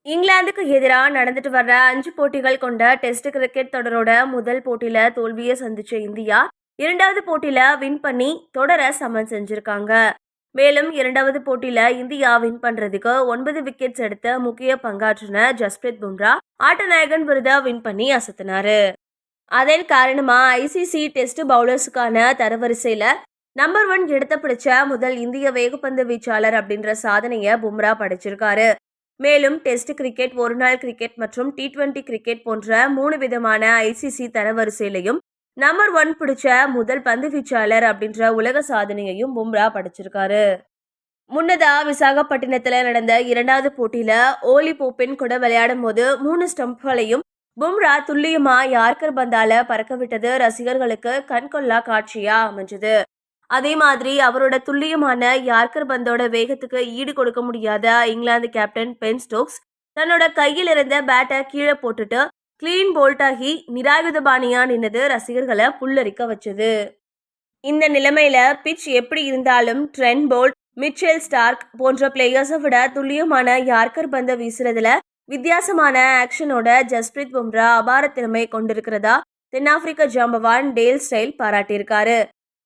இங்கிலாந்துக்கு எதிராக நடந்துட்டு வர்ற 5 போட்டிகள் கொண்ட டெஸ்ட் கிரிக்கெட் தொடரோட முதல் போட்டியில தோல்வியை சந்திச்ச இந்தியா 2வது போட்டியில வின் பண்ணி தொடர சமன் செஞ்சிருக்காங்க. மேலும் 2வது போட்டியில இந்தியா வின் பண்றதுக்கு 9 விக்கெட்ஸ் எடுத்த முக்கிய பங்காற்றின ஜஸ்பிரித் பும்ரா ஆட்டநாயகன் விருதை வின் பண்ணி அசத்தினாரு. அதன் காரணமா ஐசிசி டெஸ்ட் பவுலர்ஸுக்கான தரவரிசையில நம்பர் 1 இடத்தை பிடிச்ச முதல் இந்திய வேகப்பந்து வீச்சாளர் அப்படின்ற சாதனையை பும்ரா படைச்சிருக்காரு. மேலும் டெஸ்ட் கிரிக்கெட், ஒருநாள் கிரிக்கெட் மற்றும் T20 கிரிக்கெட் போன்ற 3 விதமான ஐசிசி தரவரிசையிலையும் நம்பர் 1 பிடிச்ச முதல் பந்து வீச்சாளர் அப்படின்ற உலக சாதனையையும் பும்ரா படைச்சிருக்காரு. முன்னதா விசாகப்பட்டினத்துல நடந்த 2வது போட்டியில ஓலி போப்பின் கூட விளையாடும் போது 3 ஸ்டம்புகளையும் பும்ரா துல்லியமா யார்கர் பந்தால பறக்க விட்டது ரசிகர்களுக்கு கண்கொள்ளா காட்சியா அமைஞ்சது. அதே மாதிரி அவரோட துல்லியமான யார்கர் பந்தோட வேகத்துக்கு ஈடு கொடுக்க முடியாத இங்கிலாந்து கேப்டன் பென் ஸ்டோக்ஸ் தன்னோட கையில் இருந்த பேட்டை கீழே போட்டுட்டு கிளீன் போல்ட் ஆகி நிராயுதபாணியா நின்னது ரசிகர்களை புல்லரிக்க வச்சது. இந்த நிலைமையில பிட்ச் எப்படி இருந்தாலும் ட்ரெண்ட் போல்ட், மிச்செல் ஸ்டார்க் போன்ற பிளேயர்ஸை விட துல்லியமான யார்கர் பந்த வீசுறதுல வித்தியாசமான ஆக்ஷனோட ஜஸ்பிரித் பும்ரா அபார திறமை கொண்டிருக்கிறதா தென்னாப்பிரிக்க ஜாம்பவான் டேல் ஸ்டைல் பாராட்டியிருக்காரு.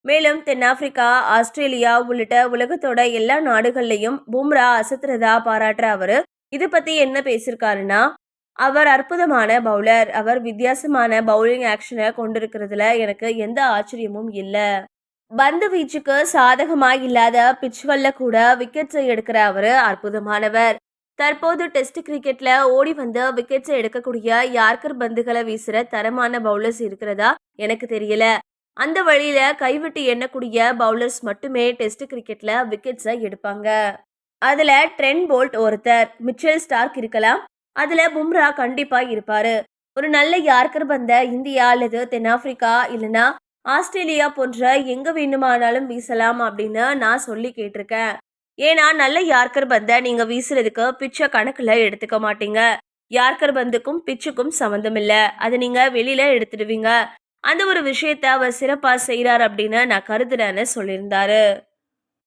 மேலும் தென்னாப்பிரிக்கா, ஆஸ்திரேலியா உள்ளிட்ட உலகத்தோட எல்லா நாடுகள்லையும் பும்ரா அசத்துறதா பாராட்டுற அவரு இது பத்தி என்ன பேசியிருக்காருன்னா, அவர் அற்புதமான பவுலர், அவர் வித்தியாசமான பவுலிங் ஆக்ஷனை கொண்டிருக்கிறதுல எனக்கு எந்த ஆச்சரியமும் இல்ல. பந்து வீச்சுக்கு சாதகமா இல்லாத பிட்ச்கள்ல கூட விக்கெட்ஸை எடுக்கிற அவரு அற்புதமானவர். தற்போது டெஸ்ட் கிரிக்கெட்ல ஓடி வந்து விக்கெட்ஸை எடுக்கக்கூடிய யார்கர் பந்துகளை வீசுற தரமான பவுலர்ஸ் இருக்கிறதா எனக்கு தெரியல. அந்த வழியில கைவிட்டு எண்ணக்கூடிய பவுலர்ஸ் மட்டுமே டெஸ்ட் கிரிக்கெட்ல விக்கெட்ஸை எடுப்பாங்க. அதுல ட்ரெண்ட் போல்ட் ஒருத்தர், மிச்செல் ஸ்டார்க் இருக்கலாம், அதுல பும்ரா கண்டிப்பா இருப்பாரு. ஒரு நல்ல யார்கர் பந்த இந்தியா அல்லது தென்னாப்பிரிக்கா இல்லைன்னா ஆஸ்திரேலியா போன்ற எங்க வேணுமானாலும் வீசலாம் அப்படின்னு நான் சொல்லி கேட்டிருக்கேன். ஏன்னா நல்ல யார்கர் பந்தை நீங்க வீசுறதுக்கு பிச்சை கணக்குல எடுத்துக்க மாட்டீங்க. யார்கர் பந்துக்கும் பிச்சுக்கும் சம்மந்தம் இல்லை, அதை நீங்க வெளியில எடுத்துடுவீங்க. அந்த ஒரு விஷயத்த அவர் சிறப்பா செய்யறாரு அப்படின்னு நான் கருதுறேன்னு சொல்லியிருந்தாரு.